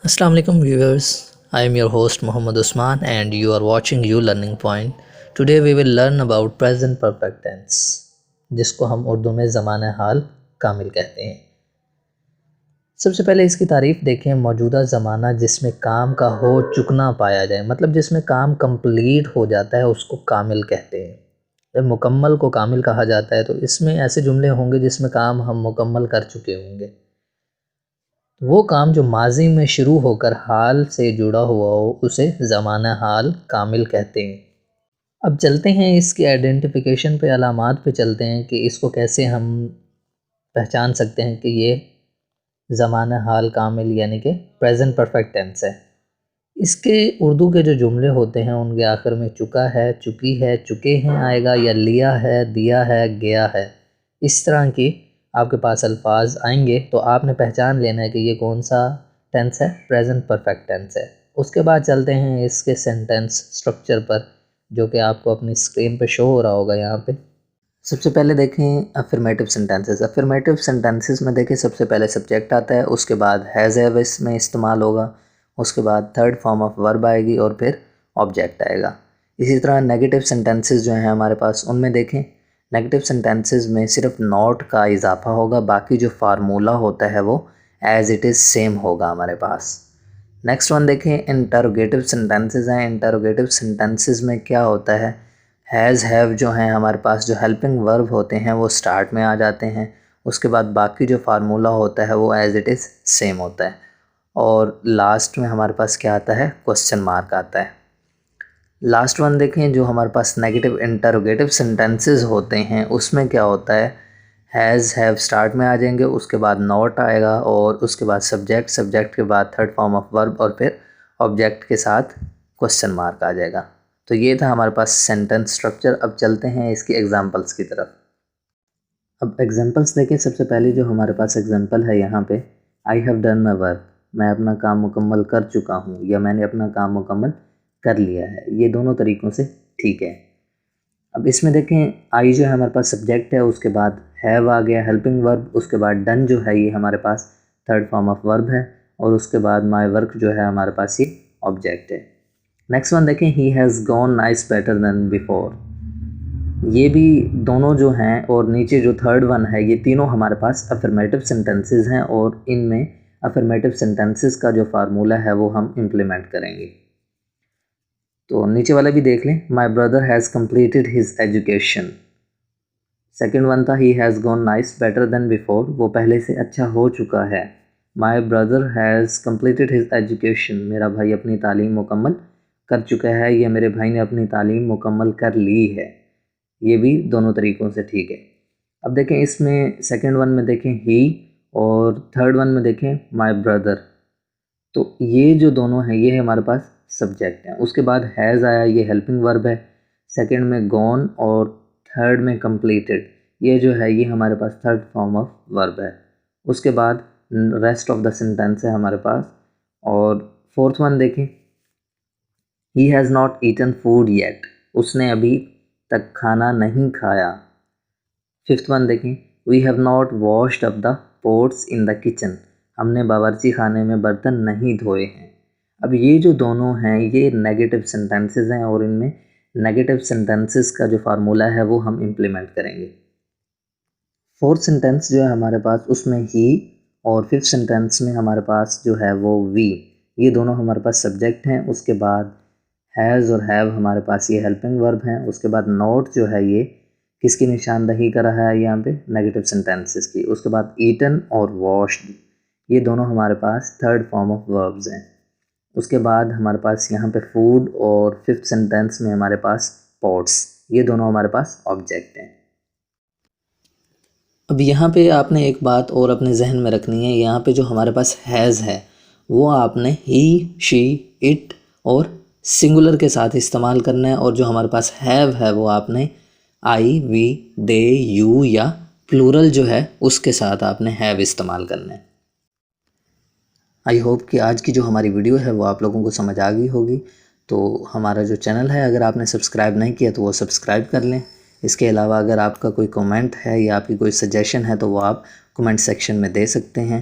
Assalamu alaikum viewers. I am your host Muhammad Usman and you are watching You Learning Point. Today we will learn about present perfect tense जिसको हम उर्दू में ज़माना हाल कामिल कहते हैं। सबसे पहले इसकी तारीफ़ देखें। मौजूदा ज़माना जिसमें काम का हो चुकना पाया जाए, मतलब जिसमें काम कंप्लीट हो जाता है उसको कामिल कहते हैं। जब मुकम्मल को कामिल कहा जाता है तो इसमें ऐसे जुमले होंगे जिसमें काम हम मुकम्मल कर चुके होंगे। वो काम जो माज़ी में शुरू होकर हाल से जुड़ा हुआ हो उसे ज़माना हाल कामिल कहते हैं। अब चलते हैं इसकी आइडेंटिफिकेशन पे, अलामात पे चलते हैं कि इसको कैसे हम पहचान सकते हैं कि ये ज़माना हाल कामिल यानी कि प्रेजेंट परफेक्ट टेंस है। इसके उर्दू के जो जुमले होते हैं उनके आखिर में चुका है, चुकी है, चुके हैं आएगा, या लिया है, दिया है, गया है। इस तरह की आपके पास अल्फाज आएंगे तो आपने पहचान लेना है कि ये कौन सा टेंस है, प्रेजेंट परफेक्ट टेंस है। उसके बाद चलते हैं इसके सेंटेंस स्ट्रक्चर पर, जो कि आपको अपनी स्क्रीन पे शो हो रहा होगा यहाँ पे। सबसे पहले देखें अफर्मेटिव सेंटेंसेस। अफर्मेटिव सेंटेंसेस में देखें सबसे पहले सब्जेक्ट आता है, उसके बाद हैज़ हैव इसमें इस्तेमाल होगा, उसके बाद थर्ड फॉर्म ऑफ वर्ब आएगी और फिर ऑब्जेक्ट आएगा। इसी तरह नेगेटिव सेंटेंसेस जो हैं हमारे पास, उनमें देखें नेगेटिव सेंटेंसेस में सिर्फ नॉट का इजाफा होगा, बाकी जो फार्मूला होता है वो एज़ इट इज़ सेम होगा हमारे पास। नेक्स्ट वन देखें इंटरोगेटिव सेंटेंसेस हैं। इंटरोगेटिव सेंटेंसेस में क्या होता है, हैज़ हैव जो हैं हमारे पास जो हेल्पिंग वर्ब होते हैं वो स्टार्ट में आ जाते हैं, उसके बाद बाकी जो फार्मूला होता है वो एज़ इट इज़ सेम होता है, और लास्ट में हमारे पास क्या आता है, क्वेश्चन मार्क आता है। लास्ट वन देखें जो हमारे पास नेगेटिव इंटरोगेटिव सेंटेंसेस होते हैं उसमें क्या होता है, हैज़ हैव स्टार्ट में आ जाएंगे, उसके बाद नॉट आएगा और उसके बाद सब्जेक्ट, सब्जेक्ट के बाद थर्ड फॉर्म ऑफ वर्ब और फिर ऑब्जेक्ट के साथ क्वेश्चन मार्क आ जाएगा। तो ये था हमारे पास सेंटेंस स्ट्रक्चर। अब चलते हैं इसकी एग्जांपल्स की तरफ। अब एग्जांपल्स देखें। सबसे पहले जो हमारे पास एग्जांपल है यहाँ पे, I have done my work, मैं अपना काम मुकम्मल कर चुका हूँ या मैंने अपना काम मुकम्मल कर लिया है। ये दोनों तरीक़ों से ठीक है। अब इसमें देखें आई जो है हमारे पास सब्जेक्ट है, उसके बाद हैव आ गया हेल्पिंग वर्ब, उसके बाद डन जो है ये हमारे पास थर्ड फॉर्म ऑफ वर्ब है, और उसके बाद माई वर्क जो है हमारे पास ये ऑब्जेक्ट है। नेक्स्ट वन देखें he has gone nice better than before, ये भी दोनों जो हैं, और नीचे जो थर्ड वन है, ये तीनों हमारे पास अफर्मेटिव सेंटेंसेस हैं और इनमें अफर्मेटिव सेंटेंसेस का जो फार्मूला है वो हम इम्प्लीमेंट करेंगे। तो नीचे वाला भी देख लें, my brother has completed his education. Second one था he has gone nice better than before, वो पहले से अच्छा हो चुका है। My brother has completed his education, मेरा भाई अपनी तालीम मुकम्मल कर चुका है या मेरे भाई ने अपनी तालीम मुकम्मल कर ली है। ये भी दोनों तरीक़ों से ठीक है। अब देखें इसमें सेकेंड वन में देखें ही और थर्ड वन में देखें माई ब्रदर, तो ये जो दोनों हैं ये हमारे पास सब्जेक्ट हैं। उसके बाद हैज़ आया, ये हेल्पिंग वर्ब है, सेकंड में गॉन और थर्ड में कंप्लीटेड, ये जो है ये हमारे पास थर्ड फॉर्म ऑफ वर्ब है। उसके बाद रेस्ट ऑफ द सेंटेंस है हमारे पास। और फोर्थ वन देखें, he has not eaten food yet, उसने अभी तक खाना नहीं खाया। फिफ्थ वन देखें, we have not washed up the pots in the kitchen, हमने बावर्ची खाने में बर्तन नहीं धोए हैं। अब ये जो दोनों हैं ये नेगेटिव सेंटेंसेस हैं और इनमें नेगेटिव सेंटेंसेस का जो फार्मूला है वो हम इम्प्लीमेंट करेंगे। फोर्थ सेंटेंस जो है हमारे पास उसमें ही, और फिफ्थ सेंटेंस में हमारे पास जो है वो वी, ये दोनों हमारे पास सब्जेक्ट हैं। उसके बाद हैज़ और हैव हमारे पास ये हेल्पिंग वर्ब हैं। उसके बाद नॉट जो है ये किसकी निशानदही कर रहा है यहाँ पे, नेगेटिव सेंटेंसेस की। उसके बाद ईटन और वॉश्ड, ये दोनों हमारे पास थर्ड फॉर्म ऑफ वर्ब्स हैं। उसके बाद हमारे पास यहाँ पे फूड और फिफ्थ सेंटेंस में हमारे पास पॉट्स, ये दोनों हमारे पास ऑब्जेक्ट हैं। अब यहाँ पे आपने एक बात और अपने जहन में रखनी है, यहाँ पे जो हमारे पास हैज़ है वो आपने ही, शी, इट और सिंगुलर के साथ इस्तेमाल करना है, और जो हमारे पास हैव है वो आपने आई, वी, दे, यू या प्लूरल जो है उसके साथ आपने हैव इस्तेमाल करना है। आई होप कि आज की जो हमारी वीडियो है वो आप लोगों को समझ आ गई होगी। तो हमारा जो चैनल है अगर आपने सब्सक्राइब नहीं किया तो वो सब्सक्राइब कर लें। इसके अलावा अगर आपका कोई कमेंट है या आपकी कोई सजेशन है तो वो आप कमेंट सेक्शन में दे सकते हैं।